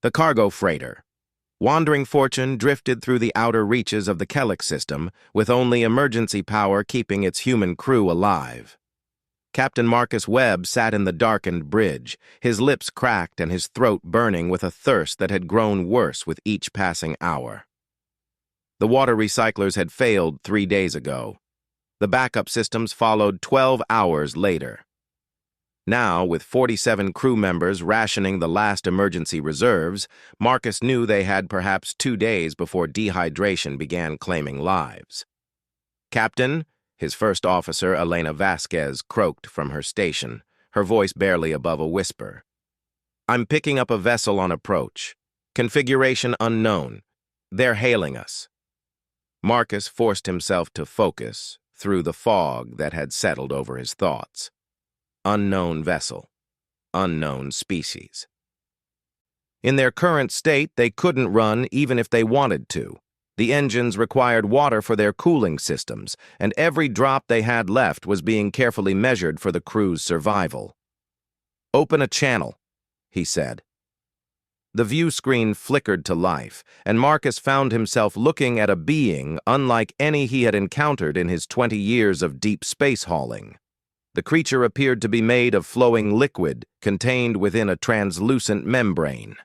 The cargo freighter. Wandering Fortune drifted through the outer reaches of the Kellic system, with only emergency power keeping its human crew alive. Captain Marcus Webb sat in the darkened bridge, his lips cracked and his throat burning with a thirst that had grown worse with each passing hour. The water recyclers had failed 3 days ago. The backup systems followed 12 hours later. Now, with 47 crew members rationing the last emergency reserves, Marcus knew they had perhaps 2 days before dehydration began claiming lives. "Captain," his first officer, Elena Vasquez, croaked from her station, her voice barely above a whisper. "I'm picking up a vessel on approach. Configuration unknown. They're hailing us." Marcus forced himself to focus through the fog that had settled over his thoughts. Unknown vessel. Unknown species. In their current state, they couldn't run even if they wanted to. The engines required water for their cooling systems, and every drop they had left was being carefully measured for the crew's survival. "Open a channel," he said. The view screen flickered to life, and Marcus found himself looking at a being unlike any he had encountered in his 20 years of deep space hauling. The creature appeared to be made of flowing liquid contained within a translucent membrane.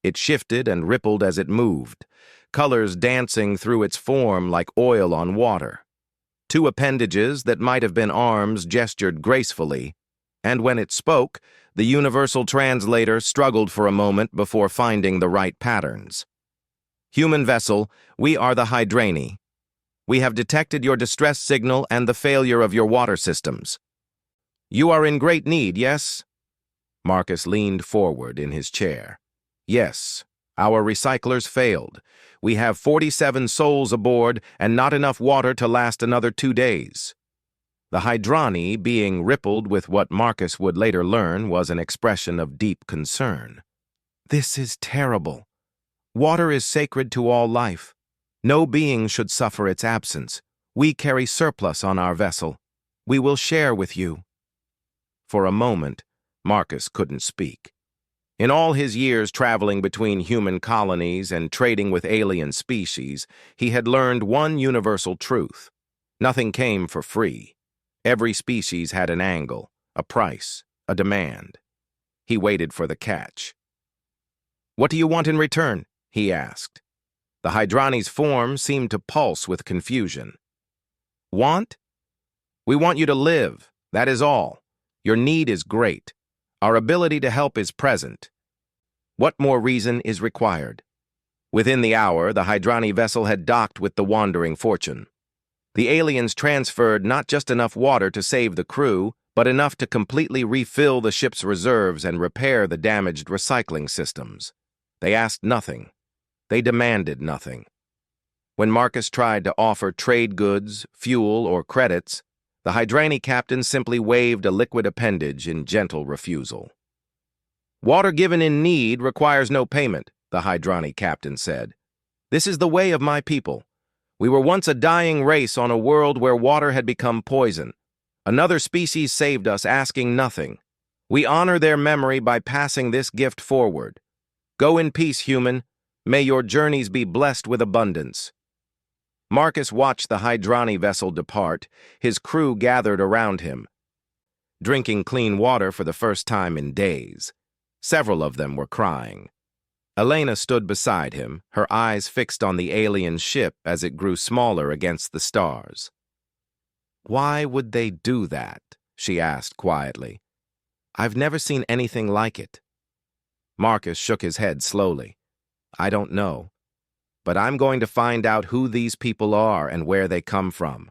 It shifted and rippled as it moved, colors dancing through its form like oil on water. 2 appendages that might have been arms gestured gracefully, and when it spoke, the universal translator struggled for a moment before finding the right patterns. "Human vessel, we are the Hydrani. We have detected your distress signal and the failure of your water systems. You are in great need, yes?" Marcus leaned forward in his chair. "Yes, our recyclers failed. We have 47 souls aboard and not enough water to last another 2 days." The Hydrani being rippled with what Marcus would later learn was an expression of deep concern. "This is terrible. Water is sacred to all life. No being should suffer its absence. We carry surplus on our vessel. We will share with you." For a moment, Marcus couldn't speak. In all his years traveling between human colonies and trading with alien species, he had learned one universal truth. Nothing came for free. Every species had an angle, a price, a demand. He waited for the catch. "What do you want in return?" he asked. The Hydrani's form seemed to pulse with confusion. "Want? We want you to live, that is all. Your need is great. Our ability to help is present. What more reason is required?" Within the hour, the Hydrani vessel had docked with the Wandering Fortune. The aliens transferred not just enough water to save the crew, but enough to completely refill the ship's reserves and repair the damaged recycling systems. They asked nothing. They demanded nothing. When Marcus tried to offer trade goods, fuel, or credits, the Hydrani captain simply waved a liquid appendage in gentle refusal. "Water given in need requires no payment," the Hydrani captain said. "This is the way of my people. We were once a dying race on a world where water had become poison. Another species saved us, asking nothing. We honor their memory by passing this gift forward. Go in peace, human. May your journeys be blessed with abundance." Marcus watched the Hydrani vessel depart, his crew gathered around him, drinking clean water for the first time in days. Several of them were crying. Elena stood beside him, her eyes fixed on the alien ship as it grew smaller against the stars. "Why would they do that?" she asked quietly. "I've never seen anything like it." Marcus shook his head slowly. "I don't know. But I'm going to find out who these people are and where they come from."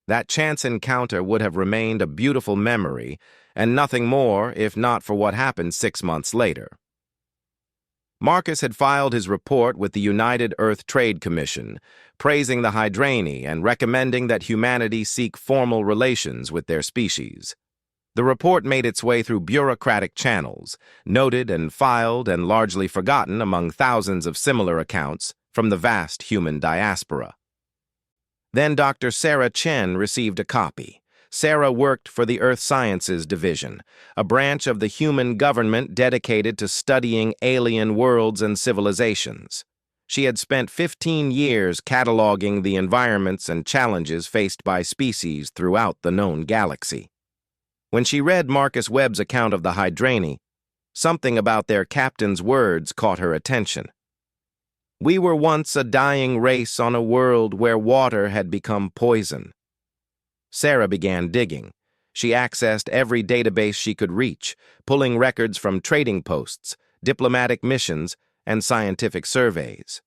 That chance encounter would have remained a beautiful memory, and nothing more if not for what happened 6 months later. Marcus had filed his report with the United Earth Trade Commission, praising the Hydrani and recommending that humanity seek formal relations with their species. The report made its way through bureaucratic channels, noted and filed and largely forgotten among thousands of similar accounts from the vast human diaspora. Then Dr. Sarah Chen received a copy, Sarah worked for the Earth Sciences Division, a branch of the human government dedicated to studying alien worlds and civilizations. She had spent 15 years cataloging the environments and challenges faced by species throughout the known galaxy. When she read Marcus Webb's account of the Hydrani, something about their captain's words caught her attention. "We were once a dying race on a world where water had become poison." Sarah began digging. She accessed every database she could reach, pulling records from trading posts, diplomatic missions, and scientific surveys.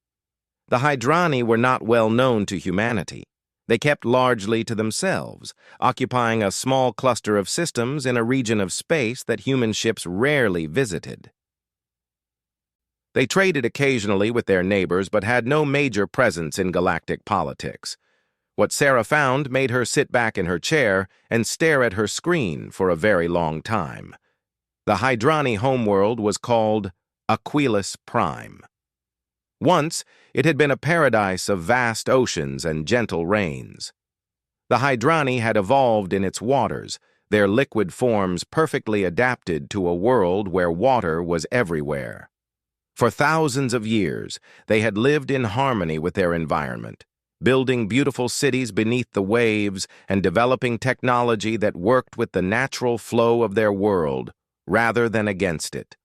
The Hydrani were not well known to humanity. They kept largely to themselves, occupying a small cluster of systems in a region of space that human ships rarely visited. They traded occasionally with their neighbors but had no major presence in galactic politics. What Sarah found made her sit back in her chair and stare at her screen for a very long time. The Hydrani homeworld was called Aquilus Prime. Once, it had been a paradise of vast oceans and gentle rains. The Hydrani had evolved in its waters, their liquid forms perfectly adapted to a world where water was everywhere. For thousands of years, they had lived in harmony with their environment, building beautiful cities beneath the waves and developing technology that worked with the natural flow of their world rather than against it.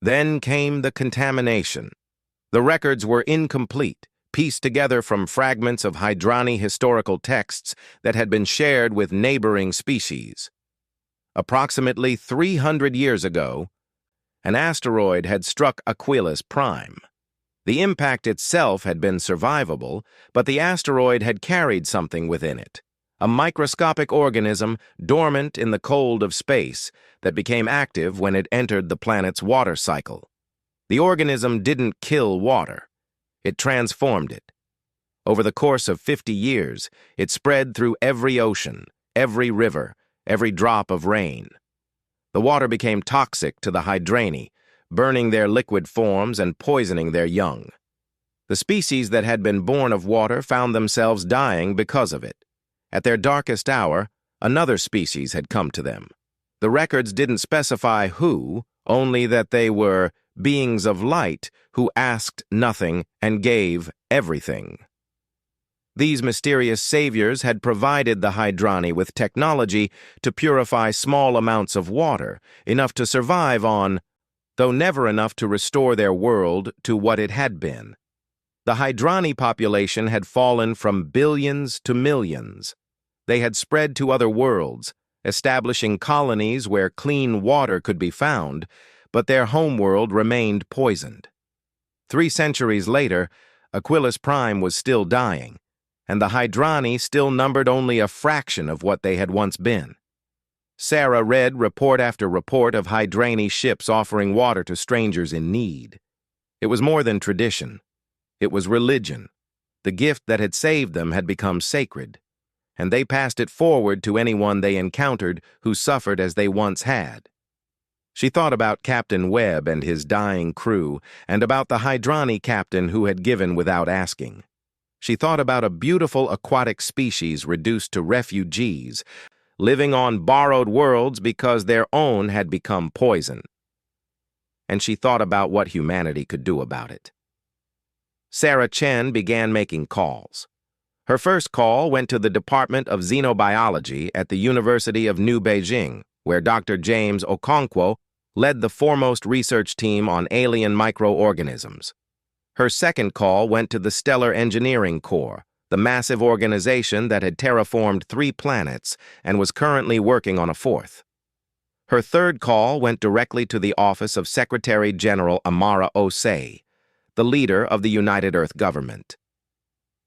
Then came the contamination. The records were incomplete, pieced together from fragments of Hydrani historical texts that had been shared with neighboring species. Approximately 300 years ago, an asteroid had struck Aquilus Prime. The impact itself had been survivable, but the asteroid had carried something within it, a microscopic organism dormant in the cold of space that became active when it entered the planet's water cycle. The organism didn't kill water. It transformed it. Over the course of 50 years, it spread through every ocean, every river, every drop of rain. The water became toxic to the Hydrani, burning their liquid forms and poisoning their young. The species that had been born of water found themselves dying because of it. At their darkest hour, another species had come to them. The records didn't specify who, only that they were beings of light who asked nothing and gave everything. These mysterious saviors had provided the Hydrani with technology to purify small amounts of water, enough to survive on, though never enough to restore their world to what it had been. The Hydrani population had fallen from billions to millions. They had spread to other worlds, establishing colonies where clean water could be found, but their homeworld remained poisoned. 3 centuries later, Aquilus Prime was still dying, and the Hydrani still numbered only a fraction of what they had once been. Sarah read report after report of Hydrani ships offering water to strangers in need. It was more than tradition. It was religion. The gift that had saved them had become sacred, and they passed it forward to anyone they encountered who suffered as they once had. She thought about Captain Webb and his dying crew, and about the Hydrani captain who had given without asking. She thought about a beautiful aquatic species reduced to refugees, living on borrowed worlds because their own had become poison. And she thought about what humanity could do about it. Sarah Chen began making calls. Her first call went to the Department of Xenobiology at the University of New Beijing, where Dr. James Okonkwo led the foremost research team on alien microorganisms. Her second call went to the Stellar Engineering Corps, the massive organization that had terraformed 3 planets and was currently working on a 4th. Her third call went directly to the office of Secretary General Amara Osei, the leader of the United Earth government.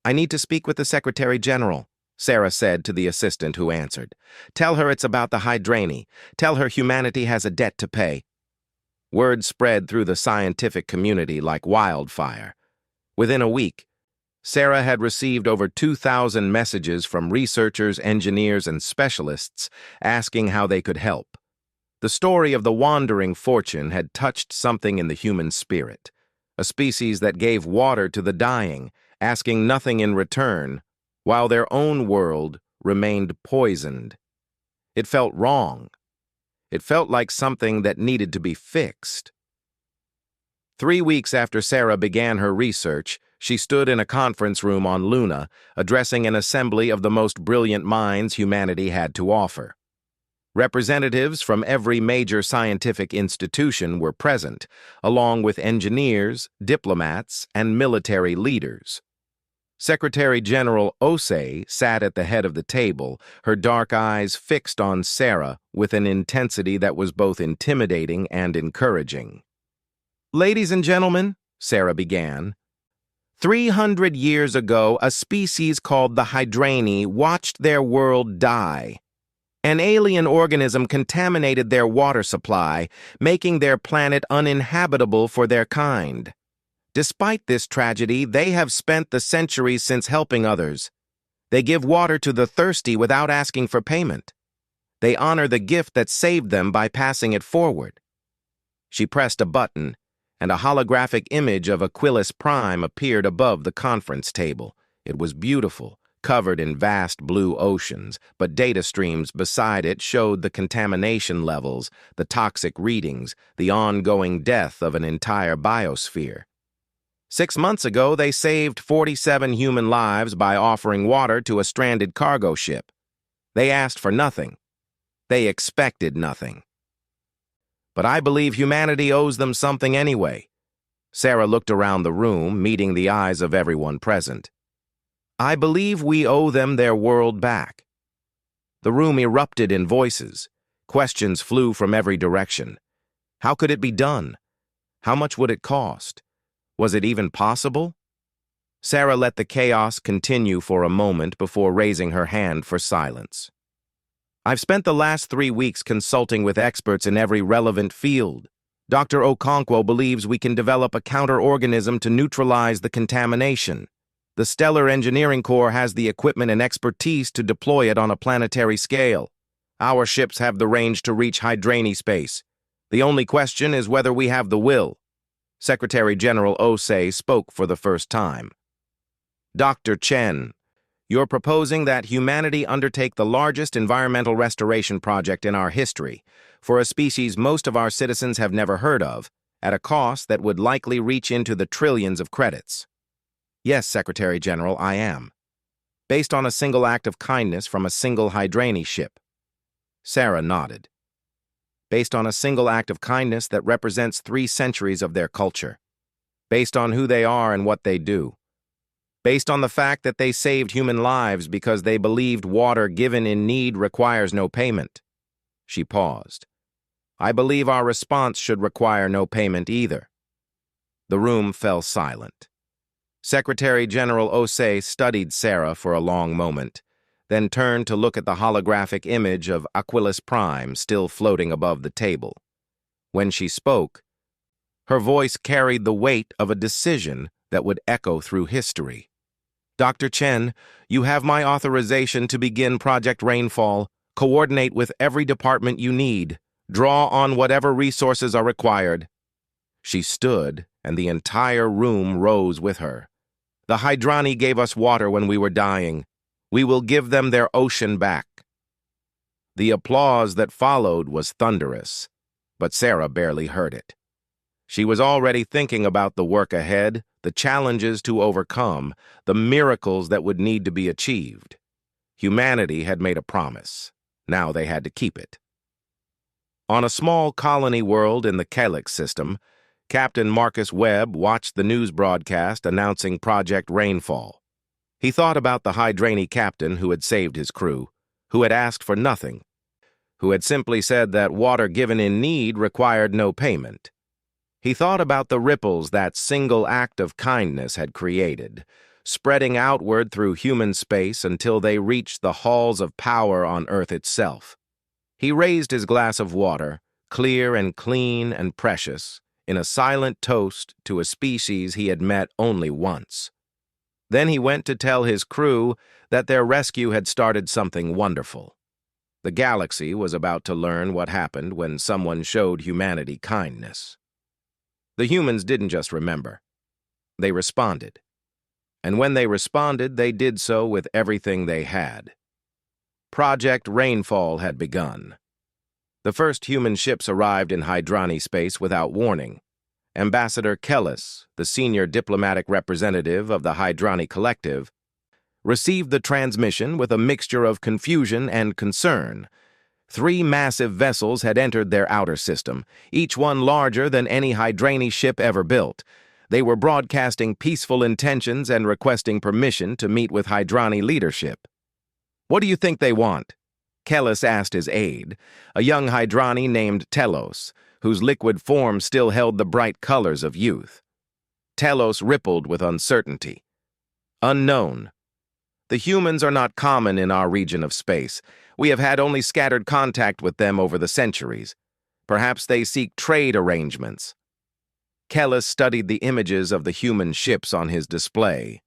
"I need to speak with the Secretary General," Sarah said to the assistant who answered. "Tell her it's about the Hydrani. Tell her humanity has a debt to pay." Word spread through the scientific community like wildfire. Within a week, Sarah had received over 2,000 messages from researchers, engineers, and specialists asking how they could help. The story of the wandering fortune had touched something in the human spirit, a species that gave water to the dying, asking nothing in return, while their own world remained poisoned It felt wrong. It felt like something that needed to be fixed. 3 weeks after Sarah began her research, she stood in a conference room on Luna, addressing an assembly of the most brilliant minds humanity had to offer. Representatives from every major scientific institution were present, along with engineers, diplomats, and military leaders. Secretary General Osei sat at the head of the table, her dark eyes fixed on Sarah with an intensity that was both intimidating and encouraging. "Ladies and gentlemen," Sarah began, 300 years ago, a species called the Hydraini watched their world die. An alien organism contaminated their water supply, making their planet uninhabitable for their kind. Despite this tragedy, they have spent the centuries since helping others. They give water to the thirsty without asking for payment. They honor the gift that saved them by passing it forward. She pressed a button, and a holographic image of Aquilus Prime appeared above the conference table. It was beautiful, covered in vast blue oceans, but data streams beside it showed the contamination levels, the toxic readings, the ongoing death of an entire biosphere. 6 months ago, they saved 47 human lives by offering water to a stranded cargo ship. They asked for nothing. They expected nothing. But I believe humanity owes them something anyway. Sarah looked around the room, meeting the eyes of everyone present. I believe we owe them their world back. The room erupted in voices. Questions flew from every direction. How could it be done? How much would it cost? Was it even possible? Sarah let the chaos continue for a moment before raising her hand for silence. I've spent the last 3 weeks consulting with experts in every relevant field. Dr. Okonkwo believes we can develop a counter-organism to neutralize the contamination. The Stellar Engineering Corps has the equipment and expertise to deploy it on a planetary scale. Our ships have the range to reach Hydraini space. The only question is whether we have the will. Secretary General Osei spoke for the first time. Dr. Chen, you're proposing that humanity undertake the largest environmental restoration project in our history, for a species most of our citizens have never heard of, at a cost that would likely reach into the trillions of credits. Yes, Secretary General, I am. Based on a single act of kindness from a single Hydraini ship. Sarah nodded. Based on a single act of kindness that represents 3 centuries of their culture. Based on who they are and what they do. Based on the fact that they saved human lives because they believed water given in need requires no payment. She paused. I believe our response should require no payment either. The room fell silent. Secretary General Osei studied Sarah for a long moment, then turned to look at the holographic image of Aquilus Prime still floating above the table. When she spoke, her voice carried the weight of a decision that would echo through history. Dr. Chen, you have my authorization to begin Project Rainfall, coordinate with every department you need, draw on whatever resources are required. She stood, and the entire room rose with her. The Hydraini gave us water when we were dying. We will give them their ocean back. The applause that followed was thunderous, but Sarah barely heard it. She was already thinking about the work ahead, the challenges to overcome, the miracles that would need to be achieved. Humanity had made a promise. Now they had to keep it. On a small colony world in the Calyx system, Captain Marcus Webb watched the news broadcast announcing Project Rainfall. He thought about the Hydraini captain who had saved his crew, who had asked for nothing, who had simply said that water given in need required no payment. He thought about the ripples that single act of kindness had created, spreading outward through human space until they reached the halls of power on Earth itself. He raised his glass of water, clear and clean and precious, in a silent toast to a species he had met only once. Then he went to tell his crew that their rescue had started something wonderful. The galaxy was about to learn what happened when someone showed humanity kindness. The humans didn't just remember. They responded. And when they responded, they did so with everything they had. Project Rainfall had begun. The first human ships arrived in Hydrani space without warning. Ambassador Kellis, the senior diplomatic representative of the Hydrani Collective, received the transmission with a mixture of confusion and concern. 3 massive vessels had entered their outer system, each one larger than any Hydrani ship ever built. They were broadcasting peaceful intentions and requesting permission to meet with Hydrani leadership. "What do you think they want?" Kellis asked his aide, a young Hydrani named Telos, whose liquid form still held the bright colors of youth. Telos rippled with uncertainty. "Unknown. The humans are not common in our region of space. We have had only scattered contact with them over the centuries. Perhaps they seek trade arrangements." Kellis studied the images of the human ships on his display.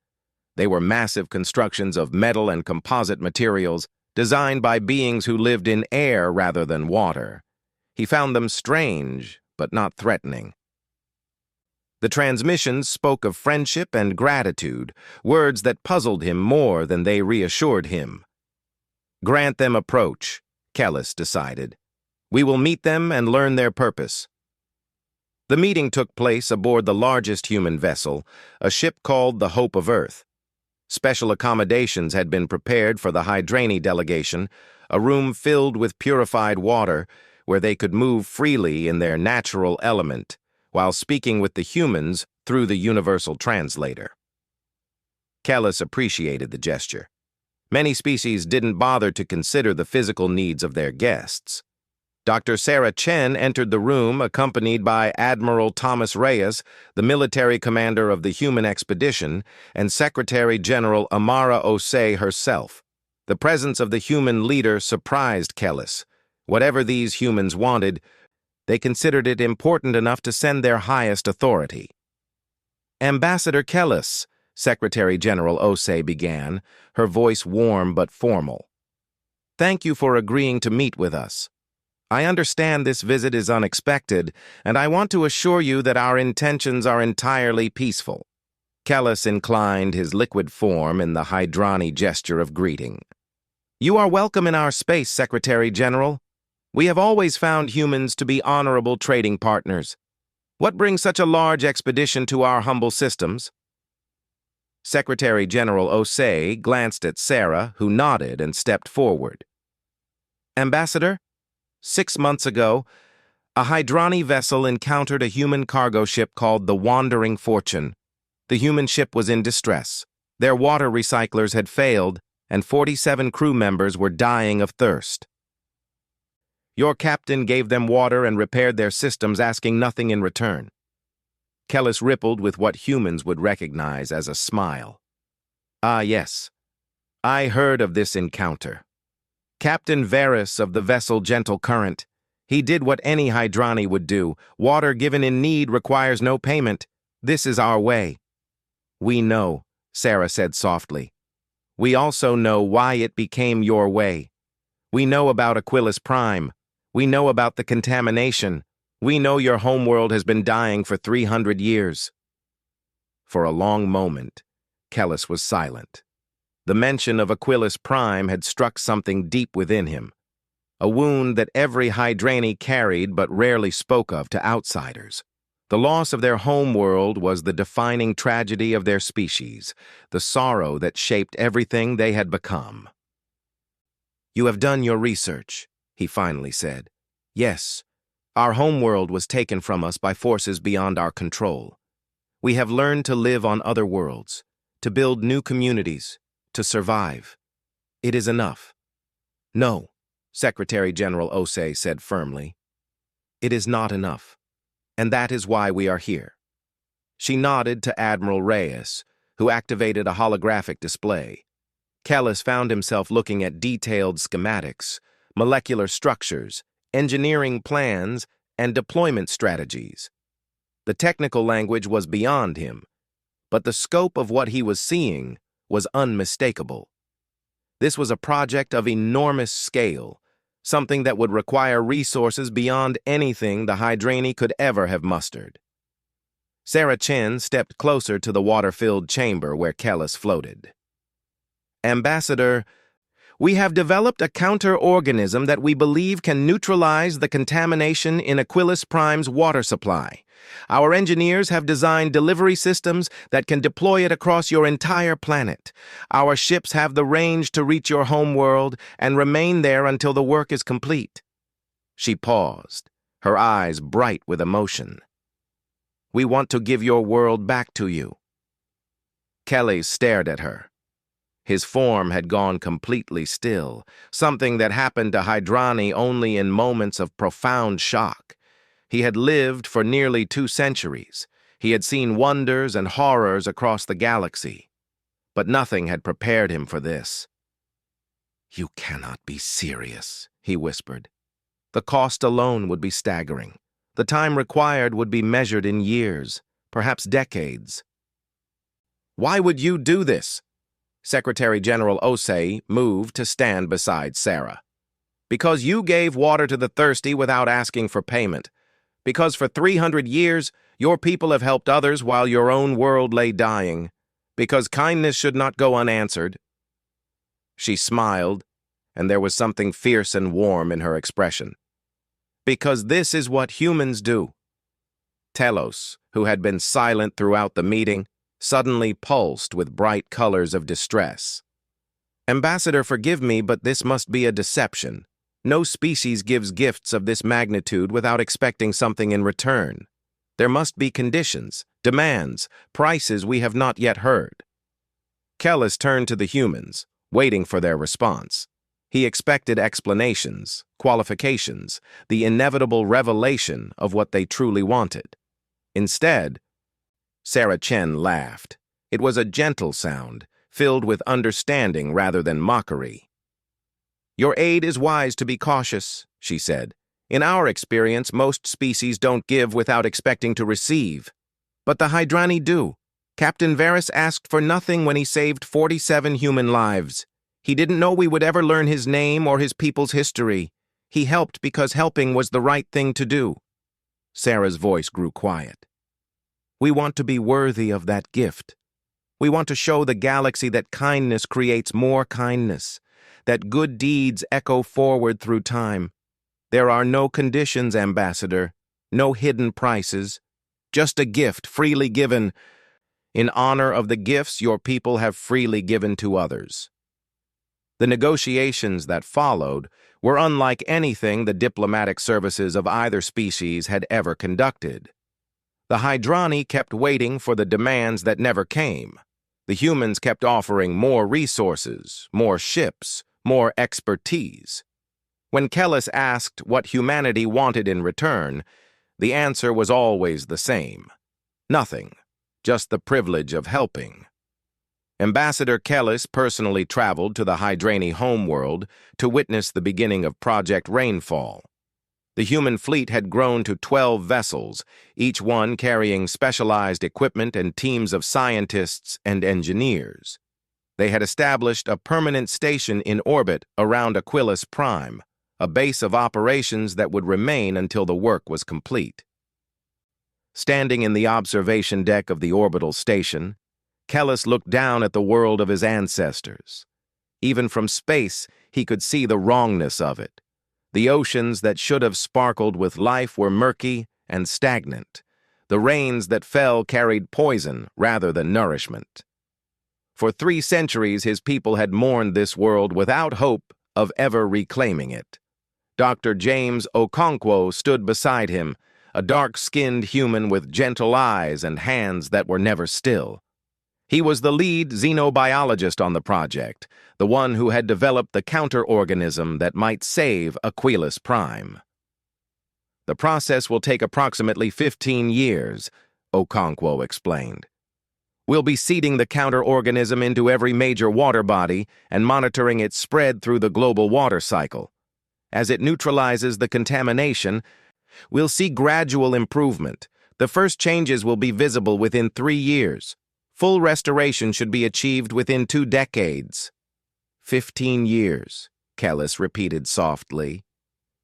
They were massive constructions of metal and composite materials designed by beings who lived in air rather than water. He found them strange, but not threatening. The transmissions spoke of friendship and gratitude, words that puzzled him more than they reassured him. "Grant them approach," Kellis decided. "We will meet them and learn their purpose." The meeting took place aboard the largest human vessel, a ship called the Hope of Earth. Special accommodations had been prepared for the Hydrani delegation, a room filled with purified water where they could move freely in their natural element, while speaking with the humans through the universal translator. Kellis appreciated the gesture. Many species didn't bother to consider the physical needs of their guests. Dr. Sarah Chen entered the room accompanied by Admiral Thomas Reyes, the military commander of the human expedition, and Secretary General Amara Osei herself. The presence of the human leader surprised Kellis. Whatever these humans wanted, they considered it important enough to send their highest authority. "Ambassador Kellis," Secretary General Osei began, her voice warm but formal. "Thank you for agreeing to meet with us. I understand this visit is unexpected, and I want to assure you that our intentions are entirely peaceful." Kellis inclined his liquid form in the Hydrani gesture of greeting. "You are welcome in our space, Secretary General. We have always found humans to be honorable trading partners. What brings such a large expedition to our humble systems?" Secretary General Osei glanced at Sarah, who nodded and stepped forward. "Ambassador, 6 months ago, a Hydrani vessel encountered a human cargo ship called the Wandering Fortune. The human ship was in distress. Their water recyclers had failed, and 47 crew members were dying of thirst. Your captain gave them water and repaired their systems, asking nothing in return." Kellis rippled with what humans would recognize as a smile. "Ah, yes. I heard of this encounter. Captain Varys of the vessel Gentle Current. He did what any Hydrani would do. Water given in need requires no payment. This is our way." "We know," Sarah said softly. "We also know why it became your way. We know about Aquilus Prime. We know about the contamination. We know your homeworld has been dying for 300 years." For a long moment, Kellis was silent. The mention of Aquilus Prime had struck something deep within him, a wound that every Hydrani carried but rarely spoke of to outsiders. The loss of their homeworld was the defining tragedy of their species, the sorrow that shaped everything they had become. "You have done your research," he finally said. "Yes, our homeworld was taken from us by forces beyond our control. We have learned to live on other worlds, to build new communities, to survive. It is enough." "No," Secretary General Osei said firmly. "It is not enough, and that is why we are here." She nodded to Admiral Reyes, who activated a holographic display. Kellis found himself looking at detailed schematics, molecular structures, engineering plans, and deployment strategies. The technical language was beyond him, but the scope of what he was seeing was unmistakable. This was a project of enormous scale, something that would require resources beyond anything the Hydrani could ever have mustered. Sarah Chen stepped closer to the water-filled chamber where Kellis floated. "Ambassador, We have developed a counter-organism that we believe can neutralize the contamination in Aquilus Prime's water supply. Our engineers have designed delivery systems that can deploy it across your entire planet. Our ships have the range to reach your homeworld and remain there until the work is complete. She paused, her eyes bright with emotion. We want to give your world back to you. Kelly stared at her. His form had gone completely still, something that happened to Hydrani only in moments of profound shock. He had lived for nearly 2 centuries. He had seen wonders and horrors across the galaxy. But nothing had prepared him for this. "You cannot be serious," he whispered. "The cost alone would be staggering. The time required would be measured in years, perhaps decades." "Why would you do this?" Secretary General Osei moved to stand beside Sarah. "Because you gave water to the thirsty without asking for payment. Because for 300 years, your people have helped others while your own world lay dying. Because kindness should not go unanswered." She smiled, and there was something fierce and warm in her expression. "Because this is what humans do." Telos, who had been silent throughout the meeting, suddenly pulsed with bright colors of distress. "Ambassador, forgive me, but this must be a deception. No species gives gifts of this magnitude without expecting something in return. There must be conditions, demands, prices we have not yet heard." Kellis turned to the humans, waiting for their response. He expected explanations, qualifications, the inevitable revelation of what they truly wanted. Instead, Sarah Chen laughed. It was a gentle sound, filled with understanding rather than mockery. "Your aid is wise to be cautious," she said. "In our experience, most species don't give without expecting to receive. But the Hydrani do. Captain Varys asked for nothing when he saved 47 human lives. He didn't know we would ever learn his name or his people's history. He helped because helping was the right thing to do." Sarah's voice grew quiet. "We want to be worthy of that gift. We want to show the galaxy that kindness creates more kindness, that good deeds echo forward through time. There are no conditions, Ambassador, no hidden prices, just a gift freely given. In honor of the gifts your people have freely given to others." The negotiations that followed were unlike anything the diplomatic services of either species had ever conducted. The Hydrani kept waiting for the demands that never came. The humans kept offering more resources, more ships, more expertise. When Kellis asked what humanity wanted in return, the answer was always the same. Nothing, just the privilege of helping. Ambassador Kellis personally traveled to the Hydrani homeworld to witness the beginning of Project Rainfall. The human fleet had grown to 12 vessels, each one carrying specialized equipment and teams of scientists and engineers. They had established a permanent station in orbit around Aquilus Prime, a base of operations that would remain until the work was complete. Standing in the observation deck of the orbital station, Kellis looked down at the world of his ancestors. Even from space, he could see the wrongness of it. The oceans that should have sparkled with life were murky and stagnant. The rains that fell carried poison rather than nourishment. For 3 centuries, his people had mourned this world without hope of ever reclaiming it. Dr. James Okonkwo stood beside him, a dark-skinned human with gentle eyes and hands that were never still. He was the lead xenobiologist on the project, the one who had developed the counter-organism that might save Aquilus Prime. "The process will take approximately 15 years, Okonkwo explained. We'll be seeding the counter-organism into every major water body and monitoring its spread through the global water cycle. As it neutralizes the contamination, we'll see gradual improvement. The first changes will be visible within 3 years. Full restoration should be achieved within 2 decades. 15 years, Kellis repeated softly.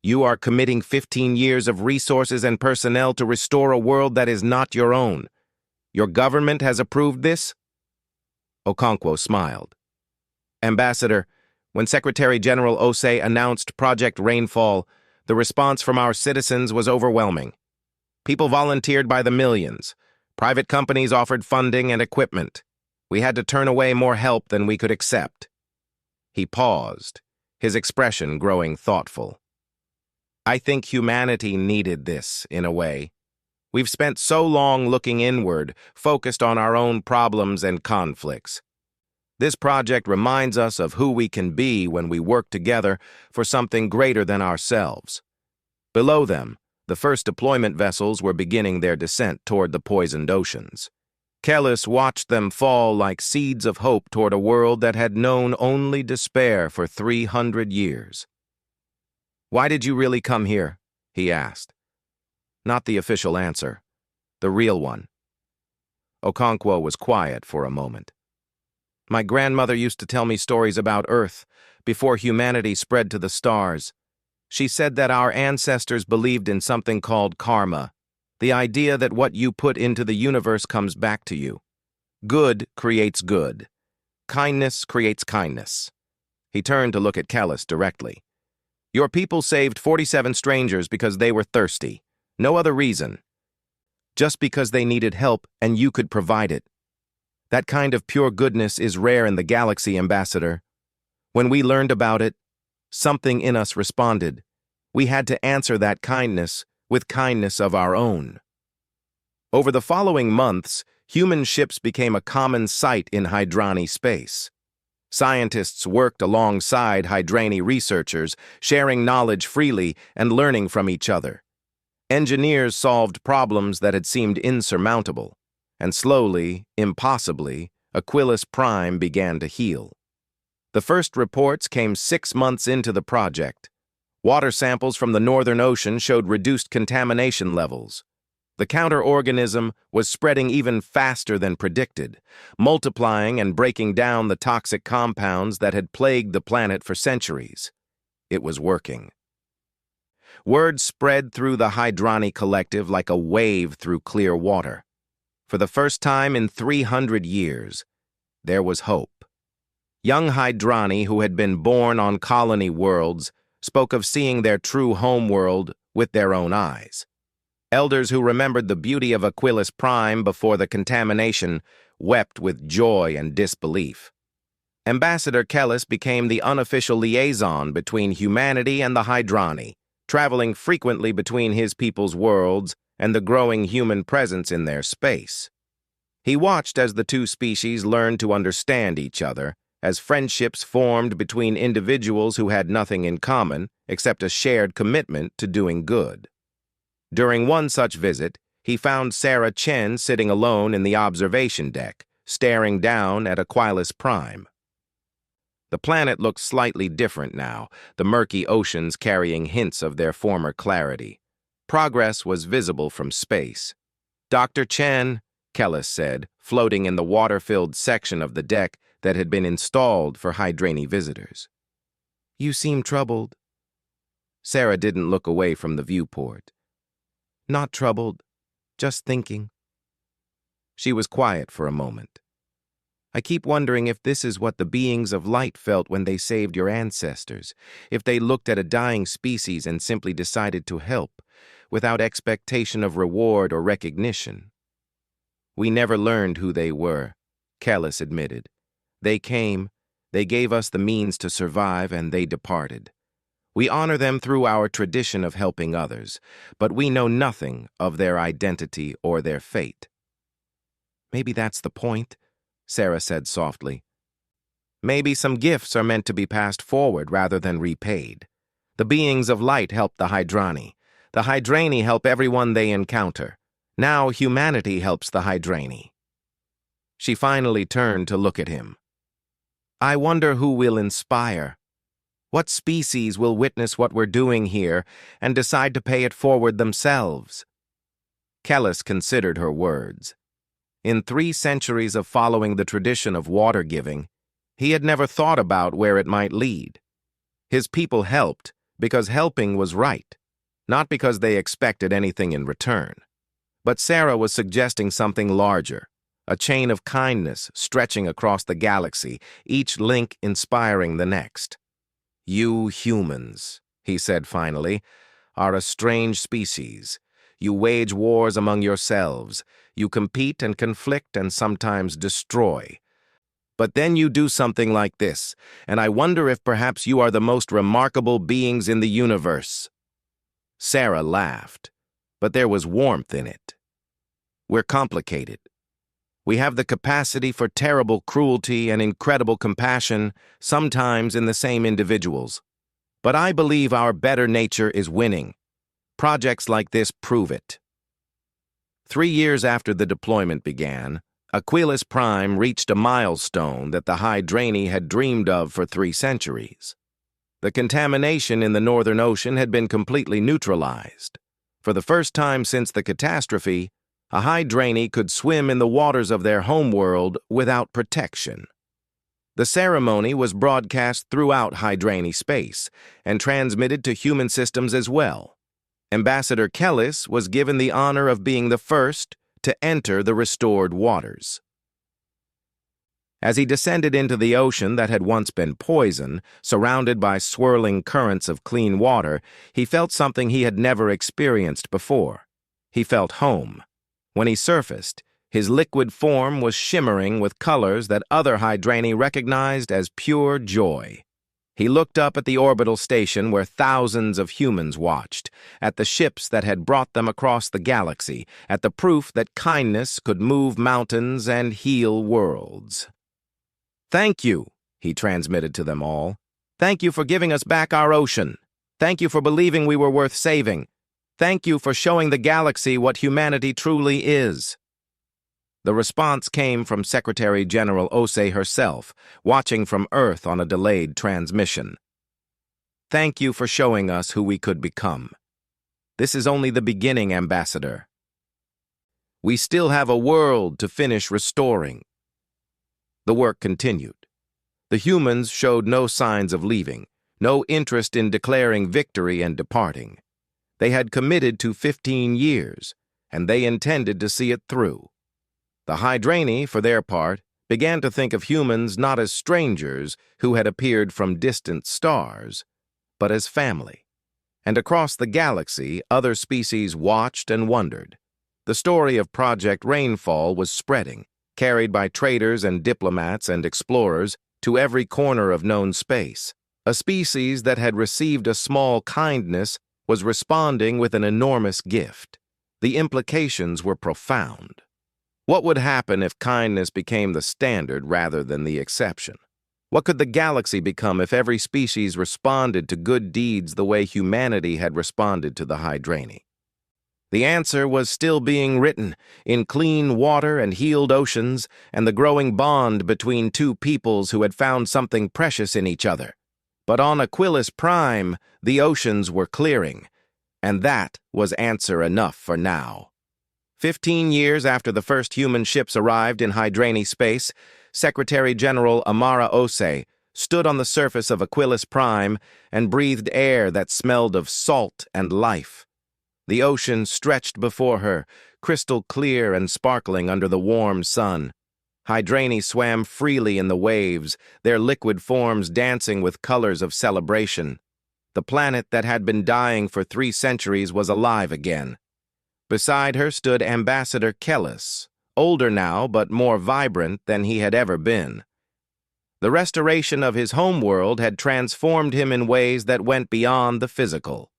You are committing 15 years of resources and personnel to restore a world that is not your own. Your government has approved this? Okonkwo smiled. Ambassador, When Secretary General Osei announced Project Rainfall, the response from our citizens was overwhelming. People volunteered by the millions. Private companies offered funding and equipment. We had to turn away more help than we could accept. He paused, his expression growing thoughtful. I think humanity needed this, in a way. We've spent so long looking inward, focused on our own problems and conflicts. This project reminds us of who we can be when we work together for something greater than ourselves. Below them, the first deployment vessels were beginning their descent toward the poisoned oceans. Kellis watched them fall like seeds of hope toward a world that had known only despair for 300 years. "Why did you really come here?" he asked. Not the official answer, the real one. Okonkwo was quiet for a moment. "My grandmother used to tell me stories about Earth before humanity spread to the stars. She said that our ancestors believed in something called karma, the idea that what you put into the universe comes back to you. Good creates good. Kindness creates kindness." He turned to look at Kellis directly. "Your people saved 47 strangers because they were thirsty. No other reason. Just because they needed help and you could provide it. That kind of pure goodness is rare in the galaxy, Ambassador. When we learned about it, something in us responded. We had to answer that kindness with kindness of our own." Over the following months, human ships became a common sight in Hydrani space. Scientists worked alongside Hydrani researchers, sharing knowledge freely and learning from each other. Engineers solved problems that had seemed insurmountable, and slowly, impossibly, Aquilus Prime began to heal. The first reports came 6 months into the project. Water samples from the Northern Ocean showed reduced contamination levels. The counter-organism was spreading even faster than predicted, multiplying and breaking down the toxic compounds that had plagued the planet for centuries. It was working. Word spread through the Hydrani collective like a wave through clear water. For the first time in 300 years, there was hope. Young Hydrani, who had been born on colony worlds, spoke of seeing their true homeworld with their own eyes. Elders who remembered the beauty of Aquilus Prime before the contamination wept with joy and disbelief. Ambassador Kellis became the unofficial liaison between humanity and the Hydrani, traveling frequently between his people's worlds and the growing human presence in their space. He watched as the two species learned to understand each other, as friendships formed between individuals who had nothing in common except a shared commitment to doing good. During one such visit, he found Sarah Chen sitting alone in the observation deck, staring down at Aquilus Prime. The planet looked slightly different now, the murky oceans carrying hints of their former clarity. Progress was visible from space. "Dr. Chen," Kellis said, floating in the water-filled section of the deck that had been installed for Hydrani visitors. "You seem troubled." Sarah didn't look away from the viewport. "Not troubled, just thinking." She was quiet for a moment. "I keep wondering if this is what the beings of light felt when they saved your ancestors, if they looked at a dying species and simply decided to help, without expectation of reward or recognition." "We never learned who they were," Kellis admitted. "They came, they gave us the means to survive, and they departed. We honor them through our tradition of helping others, but we know nothing of their identity or their fate." "Maybe that's the point," Sarah said softly. "Maybe some gifts are meant to be passed forward rather than repaid. The beings of light help the Hydrani. The Hydrani help everyone they encounter. Now humanity helps the Hydrani." She finally turned to look at him. "I wonder who will inspire. What species will witness what we're doing here and decide to pay it forward themselves?" Kellis considered her words. In 3 centuries of following the tradition of water giving, he had never thought about where it might lead. His people helped because helping was right, not because they expected anything in return. But Sarah was suggesting something larger, a chain of kindness stretching across the galaxy, each link inspiring the next. "You humans," he said finally, "are a strange species. You wage wars among yourselves. You compete and conflict and sometimes destroy. But then you do something like this, and I wonder if perhaps you are the most remarkable beings in the universe." Sarah laughed, but there was warmth in it. "We're complicated. We have the capacity for terrible cruelty and incredible compassion, sometimes in the same individuals. But I believe our better nature is winning. Projects like this prove it." 3 years after the deployment began, Aquilas Prime reached a milestone that the Hydraini had dreamed of for 3 centuries. The contamination in the Northern Ocean had been completely neutralized. For the first time since the catastrophe, a Hydraini could swim in the waters of their homeworld without protection. The ceremony was broadcast throughout Hydraini space and transmitted to human systems as well. Ambassador Kellis was given the honor of being the first to enter the restored waters. As he descended into the ocean that had once been poison, surrounded by swirling currents of clean water, he felt something he had never experienced before. He felt home. When he surfaced, his liquid form was shimmering with colors that other Hydraini recognized as pure joy. He looked up at the orbital station where thousands of humans watched, at the ships that had brought them across the galaxy, at the proof that kindness could move mountains and heal worlds. "Thank you," he transmitted to them all. "Thank you for giving us back our ocean. Thank you for believing we were worth saving. Thank you for showing the galaxy what humanity truly is." The response came from Secretary General Osei herself, watching from Earth on a delayed transmission. "Thank you for showing us who we could become. This is only the beginning, Ambassador. We still have a world to finish restoring." The work continued. The humans showed no signs of leaving, no interest in declaring victory and departing. They had committed to 15 years, and they intended to see it through. The Hydraini, for their part, began to think of humans not as strangers who had appeared from distant stars, but as family. And across the galaxy, other species watched and wondered. The story of Project Rainfall was spreading, carried by traders and diplomats and explorers to every corner of known space. A species that had received a small kindness was responding with an enormous gift. The implications were profound. What would happen if kindness became the standard rather than the exception? What could the galaxy become if every species responded to good deeds the way humanity had responded to the Hydraini? The answer was still being written in clean water and healed oceans and the growing bond between two peoples who had found something precious in each other. But on Aquilas Prime, the oceans were clearing, and that was answer enough for now. 15 years after the first human ships arrived in Hydraini space, Secretary General Amara Osei stood on the surface of Aquilas Prime and breathed air that smelled of salt and life. The ocean stretched before her, crystal clear and sparkling under the warm sun. Hydraini swam freely in the waves, their liquid forms dancing with colors of celebration. The planet that had been dying for 3 centuries was alive again. Beside her stood Ambassador Kellis, older now but more vibrant than he had ever been. The restoration of his homeworld had transformed him in ways that went beyond the physical.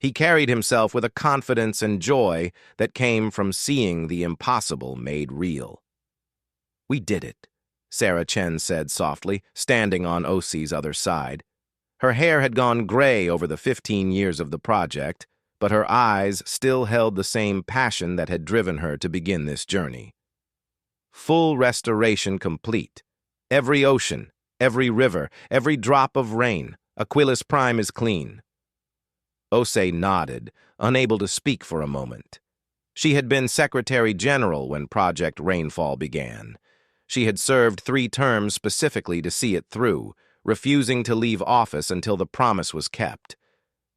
He carried himself with a confidence and joy that came from seeing the impossible made real. "We did it," Sarah Chen said softly, standing on Osei's other side. Her hair had gone gray over the 15 years of the project, but her eyes still held the same passion that had driven her to begin this journey. Full restoration complete. Every ocean, every river, every drop of rain, Aquilas Prime is clean. Osei nodded, unable to speak for a moment. She had been Secretary General when Project Rainfall began. She had served 3 terms specifically to see it through, refusing to leave office until the promise was kept.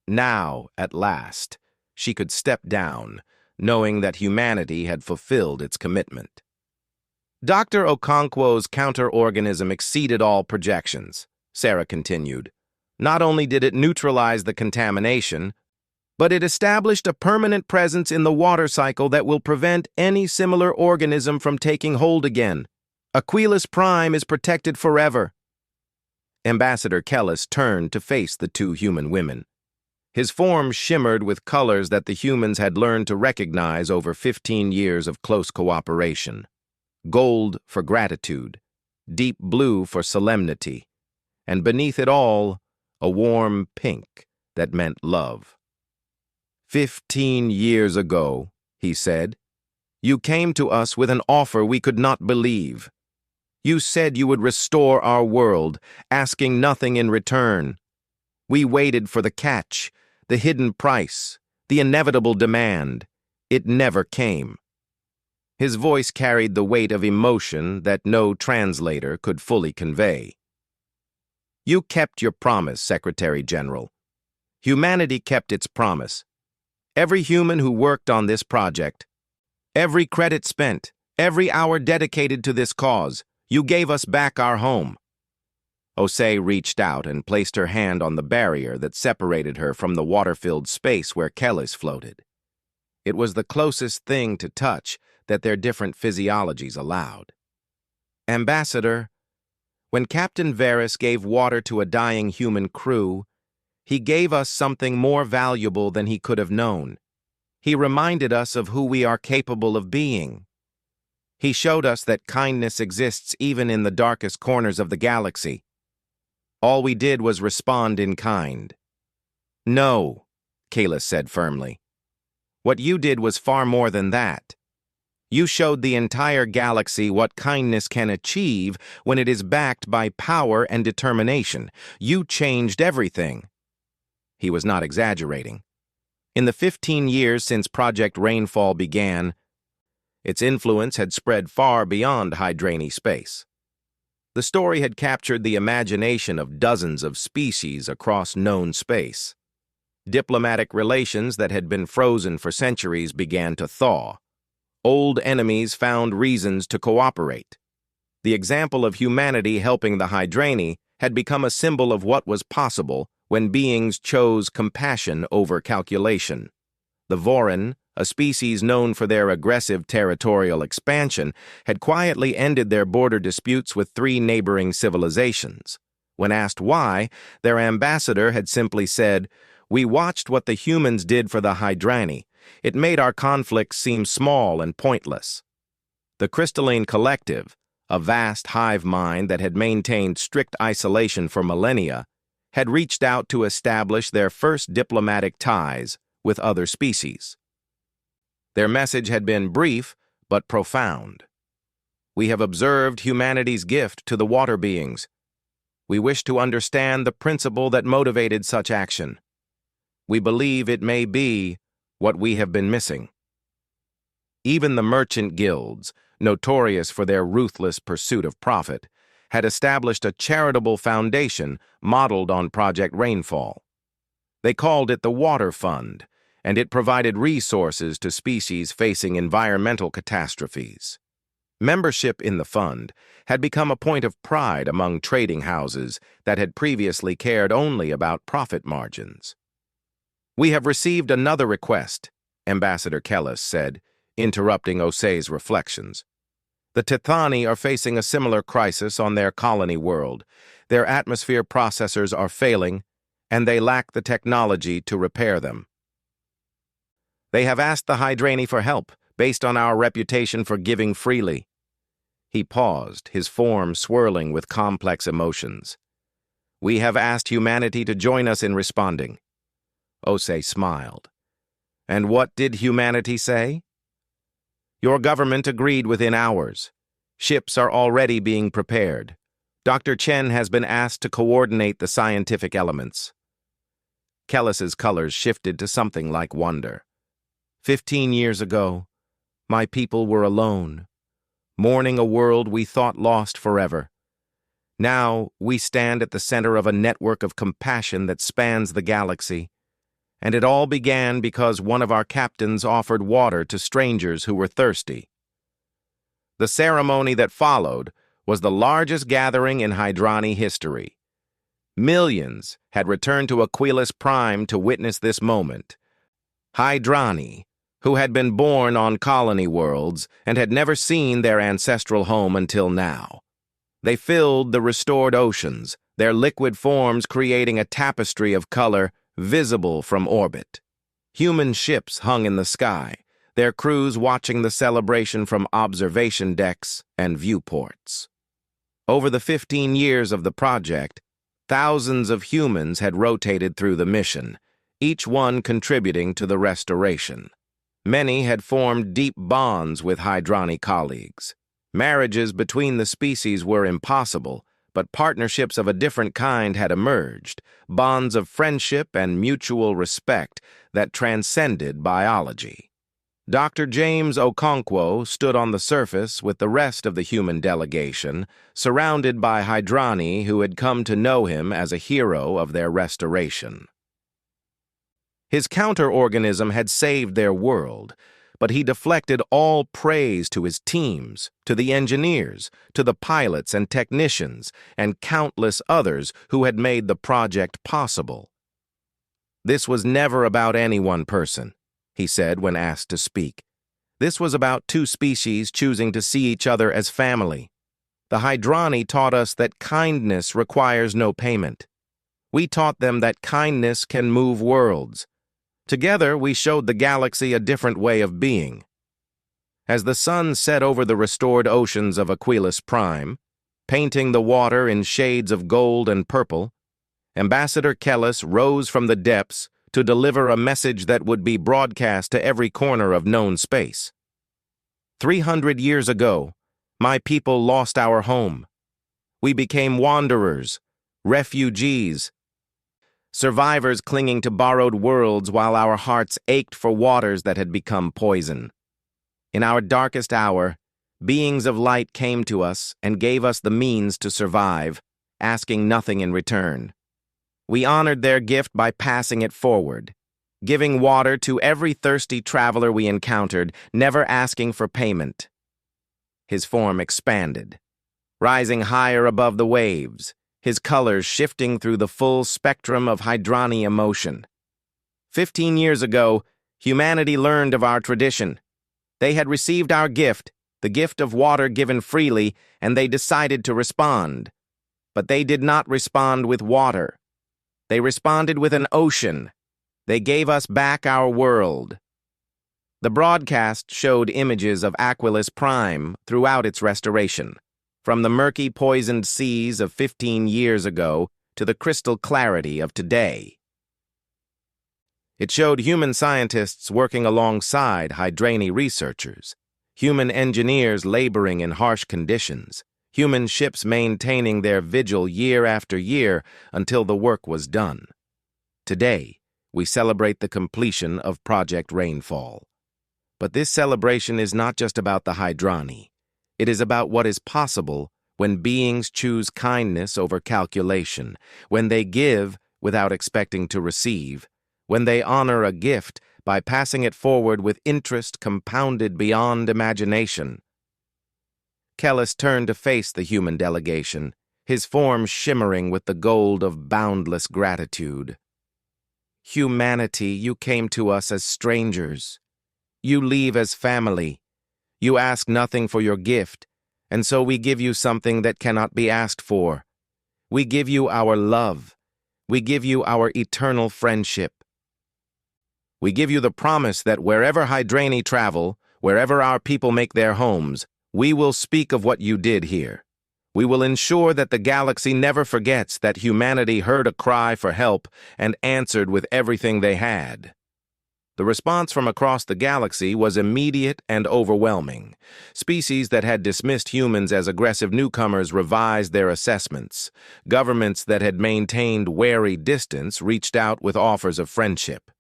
Now, at last, she could step down, knowing that humanity had fulfilled its commitment. Dr. Okonkwo's counter-organism exceeded all projections, Sarah continued. Not only did it neutralize the contamination, but it established a permanent presence in the water cycle that will prevent any similar organism from taking hold again. Aquilus Prime is protected forever. Ambassador Kellis turned to face the two human women. His form shimmered with colors that the humans had learned to recognize over 15 years of close cooperation. Gold for gratitude, deep blue for solemnity, and beneath it all, a warm pink that meant love. 15 years ago, he said, you came to us with an offer we could not believe. You said you would restore our world, asking nothing in return. We waited for the catch, the hidden price, the inevitable demand. It never came. His voice carried the weight of emotion that no translator could fully convey. You kept your promise, Secretary General. Humanity kept its promise. Every human who worked on this project, every credit spent, every hour dedicated to this cause, you gave us back our home. Osei reached out and placed her hand on the barrier that separated her from the water-filled space where Kellis floated. It was the closest thing to touch that their different physiologies allowed. Ambassador, when Captain Varys gave water to a dying human crew, he gave us something more valuable than he could have known. He reminded us of who we are capable of being. He showed us that kindness exists even in the darkest corners of the galaxy. All we did was respond in kind. No, Kalis said firmly. What you did was far more than that. You showed the entire galaxy what kindness can achieve when it is backed by power and determination. You changed everything. He was not exaggerating. In the 15 years since Project Rainfall began, its influence had spread far beyond Hydrani space. The story had captured the imagination of dozens of species across known space. Diplomatic relations that had been frozen for centuries began to thaw. Old enemies found reasons to cooperate. The example of humanity helping the Hydrani had become a symbol of what was possible when beings chose compassion over calculation. The Vorin, a species known for their aggressive territorial expansion, had quietly ended their border disputes with 3 neighboring civilizations. When asked why, their ambassador had simply said, "We watched what the humans did for the Hydrani. It made our conflicts seem small and pointless." The Crystalline Collective, a vast hive mind that had maintained strict isolation for millennia, had reached out to establish their first diplomatic ties with other species. Their message had been brief but profound. We have observed humanity's gift to the water beings. We wish to understand the principle that motivated such action. We believe it may be what we have been missing. Even the merchant guilds, notorious for their ruthless pursuit of profit, had established a charitable foundation modeled on Project Rainfall. They called it the Water Fund, and it provided resources to species facing environmental catastrophes. Membership in the fund had become a point of pride among trading houses that had previously cared only about profit margins. "We have received another request," Ambassador Kellis said, interrupting Osei's reflections. "The Tithani are facing a similar crisis on their colony world. Their atmosphere processors are failing, and they lack the technology to repair them. They have asked the Hydrani for help, based on our reputation for giving freely." He paused, his form swirling with complex emotions. "We have asked humanity to join us in responding." Osei smiled. "And what did humanity say?" "Your government agreed within hours. Ships are already being prepared. Dr. Chen has been asked to coordinate the scientific elements." Kellis's colors shifted to something like wonder. 15 years ago, my people were alone, mourning a world we thought lost forever. Now, we stand at the center of a network of compassion that spans the galaxy. And it all began because one of our captains offered water to strangers who were thirsty. The ceremony that followed was the largest gathering in Hydrani history. Millions had returned to Aquilus Prime to witness this moment. Hydrani, who had been born on colony worlds and had never seen their ancestral home until now. They filled the restored oceans, their liquid forms creating a tapestry of color visible from orbit. Human ships hung in the sky, their crews watching the celebration from observation decks and viewports. Over the 15 years of the project, thousands of humans had rotated through the mission, each one contributing to the restoration. Many had formed deep bonds with Hydrani colleagues. Marriages between the species were impossible, but partnerships of a different kind had emerged, bonds of friendship and mutual respect that transcended biology. Dr. James Okonkwo stood on the surface with the rest of the human delegation, surrounded by Hydrani who had come to know him as a hero of their restoration. His counter-organism had saved their world, but he deflected all praise to his teams, to the engineers, to the pilots and technicians, and countless others who had made the project possible. This was never about any one person, he said when asked to speak. This was about two species choosing to see each other as family. The Hydrani taught us that kindness requires no payment. We taught them that kindness can move worlds. Together, we showed the galaxy a different way of being. As the sun set over the restored oceans of Aquilus Prime, painting the water in shades of gold and purple, Ambassador Kellis rose from the depths to deliver a message that would be broadcast to every corner of known space. 300 years ago, my people lost our home. We became wanderers, refugees, survivors clinging to borrowed worlds while our hearts ached for waters that had become poison. In our darkest hour, beings of light came to us and gave us the means to survive, asking nothing in return. We honored their gift by passing it forward, giving water to every thirsty traveler we encountered, never asking for payment. His form expanded, rising higher above the waves, his colors shifting through the full spectrum of Hydrani emotion. 15 years ago, humanity learned of our tradition. They had received our gift, the gift of water given freely, and they decided to respond. But they did not respond with water. They responded with an ocean. They gave us back our world. The broadcast showed images of Aquilus Prime throughout its restoration, from the murky, poisoned seas of 15 years ago to the crystal clarity of today. It showed human scientists working alongside Hydrani researchers, human engineers laboring in harsh conditions, human ships maintaining their vigil year after year until the work was done. Today, we celebrate the completion of Project Rainfall. But this celebration is not just about the Hydrani. It is about what is possible when beings choose kindness over calculation, when they give without expecting to receive, when they honor a gift by passing it forward with interest compounded beyond imagination. Kellis turned to face the human delegation, his form shimmering with the gold of boundless gratitude. Humanity, you came to us as strangers. You leave as family. You ask nothing for your gift, and so we give you something that cannot be asked for. We give you our love. We give you our eternal friendship. We give you the promise that wherever Hydrani travel, wherever our people make their homes, we will speak of what you did here. We will ensure that the galaxy never forgets that humanity heard a cry for help and answered with everything they had. The response from across the galaxy was immediate and overwhelming. Species that had dismissed humans as aggressive newcomers revised their assessments. Governments that had maintained wary distance reached out with offers of friendship.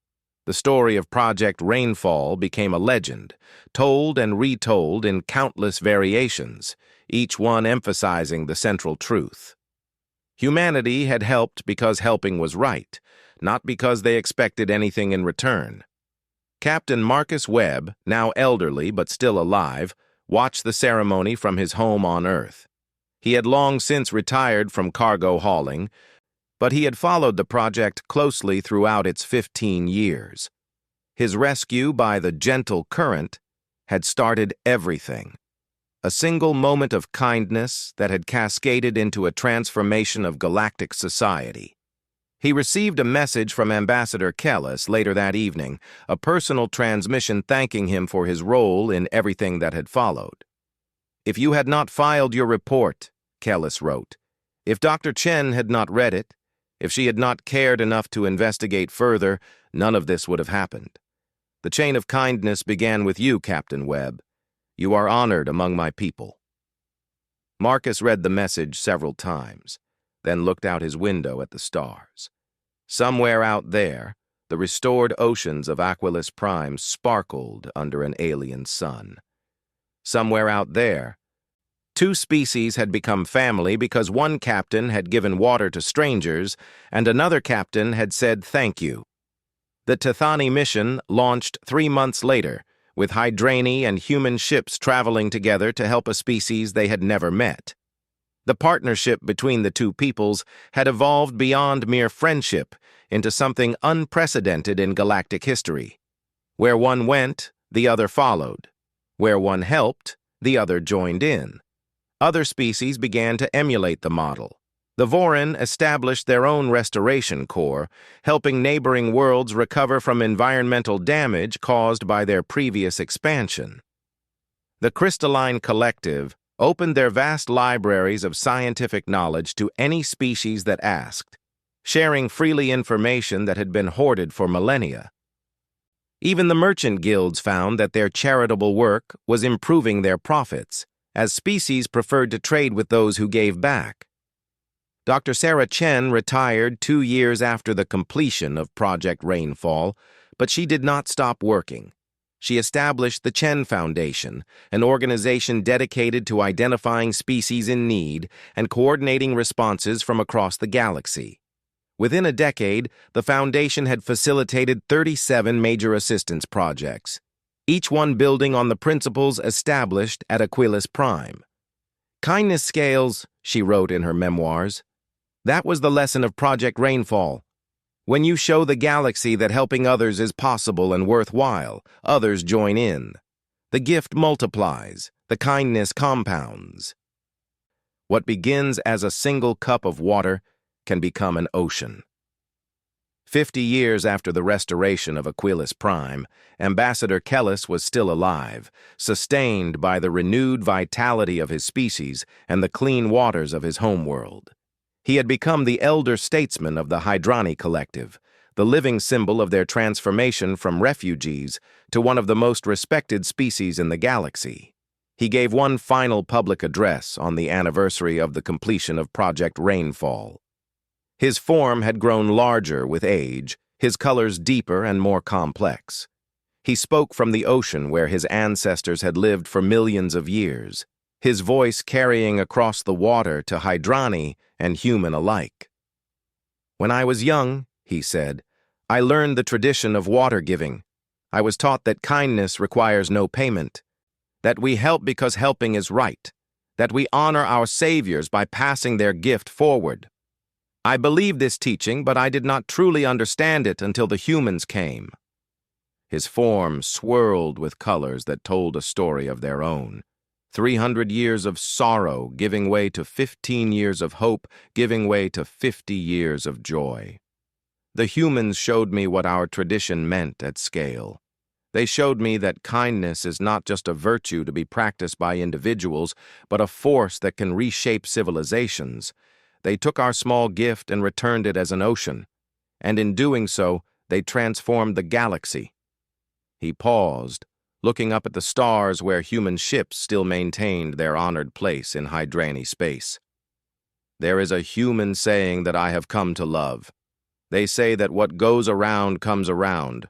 The story of Project Rainfall became a legend, told and retold in countless variations, each one emphasizing the central truth. Humanity had helped because helping was right, not because they expected anything in return. Captain Marcus Webb, now elderly but still alive, watched the ceremony from his home on Earth. He had long since retired from cargo hauling, but he had followed the project closely throughout its 15 years. His rescue by the gentle current had started everything. A single moment of kindness that had cascaded into a transformation of galactic society. He received a message from Ambassador Kellis later that evening, a personal transmission thanking him for his role in everything that had followed. "If you had not filed your report," Kellis wrote, "if Dr. Chen had not read it, if she had not cared enough to investigate further, none of this would have happened. The chain of kindness began with you, Captain Webb. You are honored among my people." Marcus read the message several times, then looked out his window at the stars. Somewhere out there, the restored oceans of Aquilus Prime sparkled under an alien sun. Somewhere out there, two species had become family because one captain had given water to strangers and another captain had said thank you. The Tethani mission launched 3 months later, with Hydrani and human ships traveling together to help a species they had never met. The partnership between the two peoples had evolved beyond mere friendship into something unprecedented in galactic history. Where one went, the other followed. Where one helped, the other joined in. Other species began to emulate the model. The Vorin established their own restoration corps, helping neighboring worlds recover from environmental damage caused by their previous expansion. The Crystalline Collective opened their vast libraries of scientific knowledge to any species that asked, sharing freely information that had been hoarded for millennia. Even the merchant guilds found that their charitable work was improving their profits, as species preferred to trade with those who gave back. Dr. Sarah Chen retired 2 years after the completion of Project Rainfall, but she did not stop working. She established the Chen Foundation, an organization dedicated to identifying species in need and coordinating responses from across the galaxy. Within a decade, the foundation had facilitated 37 major assistance projects, each one building on the principles established at Aquilus Prime. "Kindness scales," she wrote in her memoirs. "That was the lesson of Project Rainfall. When you show the galaxy that helping others is possible and worthwhile, others join in. The gift multiplies, the kindness compounds. What begins as a single cup of water can become an ocean." 50 years after the restoration of Aquilus Prime, Ambassador Kellis was still alive, sustained by the renewed vitality of his species and the clean waters of his homeworld. He had become the elder statesman of the Hydrani Collective, the living symbol of their transformation from refugees to one of the most respected species in the galaxy. He gave one final public address on the anniversary of the completion of Project Rainfall. His form had grown larger with age, his colors deeper and more complex. He spoke from the ocean where his ancestors had lived for millions of years, his voice carrying across the water to Hydrani and human alike. "When I was young," he said, "I learned the tradition of water giving. I was taught that kindness requires no payment, that we help because helping is right, that we honor our saviors by passing their gift forward. I believed this teaching, but I did not truly understand it until the humans came." His form swirled with colors that told a story of their own. 300 years of sorrow giving way to 15 years of hope, giving way to 50 years of joy. The humans showed me what our tradition meant at scale. They showed me that kindness is not just a virtue to be practiced by individuals, but a force that can reshape civilizations. They took our small gift and returned it as an ocean, and in doing so, they transformed the galaxy. He paused, looking up at the stars where human ships still maintained their honored place in Hydrani space. "There is a human saying that I have come to love. They say that what goes around comes around,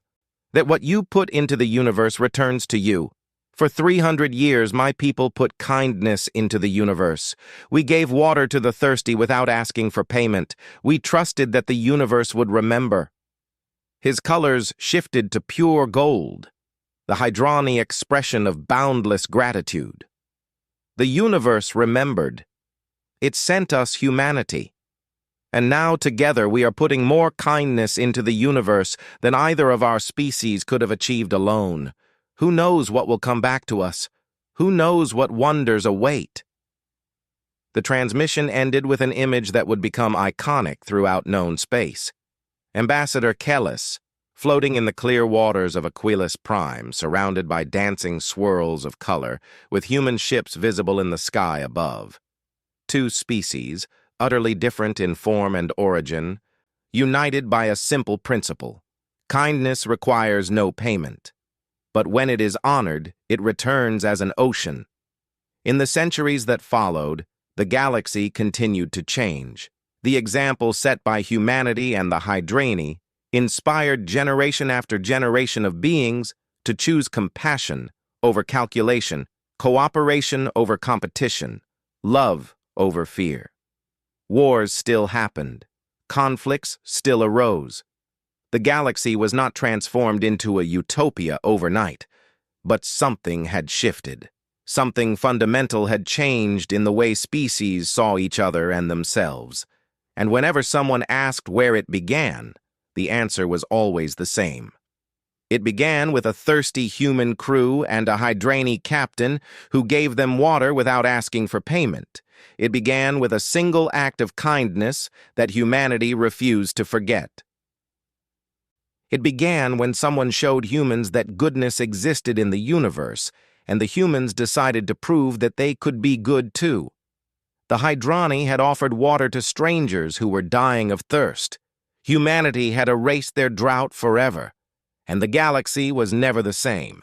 that what you put into the universe returns to you. For 300 years, my people put kindness into the universe. We gave water to the thirsty without asking for payment. We trusted that the universe would remember." His colors shifted to pure gold, the Hydrani expression of boundless gratitude. The universe remembered. It sent us humanity. And now together we are putting more kindness into the universe than either of our species could have achieved alone. Who knows what will come back to us? Who knows what wonders await? The transmission ended with an image that would become iconic throughout known space. Ambassador Kellis, floating in the clear waters of Aquilus Prime, surrounded by dancing swirls of color, with human ships visible in the sky above. Two species, utterly different in form and origin, united by a simple principle. Kindness requires no payment. But when it is honored, it returns as an ocean. In the centuries that followed, the galaxy continued to change. The example set by humanity and the Hydrani inspired generation after generation of beings to choose compassion over calculation, cooperation over competition, love over fear. Wars still happened. Conflicts still arose. The galaxy was not transformed into a utopia overnight, but something had shifted. Something fundamental had changed in the way species saw each other and themselves. And whenever someone asked where it began, the answer was always the same. It began with a thirsty human crew and a Hydrani captain who gave them water without asking for payment. It began with a single act of kindness that humanity refused to forget. It began when someone showed humans that goodness existed in the universe, and the humans decided to prove that they could be good too. The Hydrani had offered water to strangers who were dying of thirst. Humanity had erased their drought forever, and the galaxy was never the same.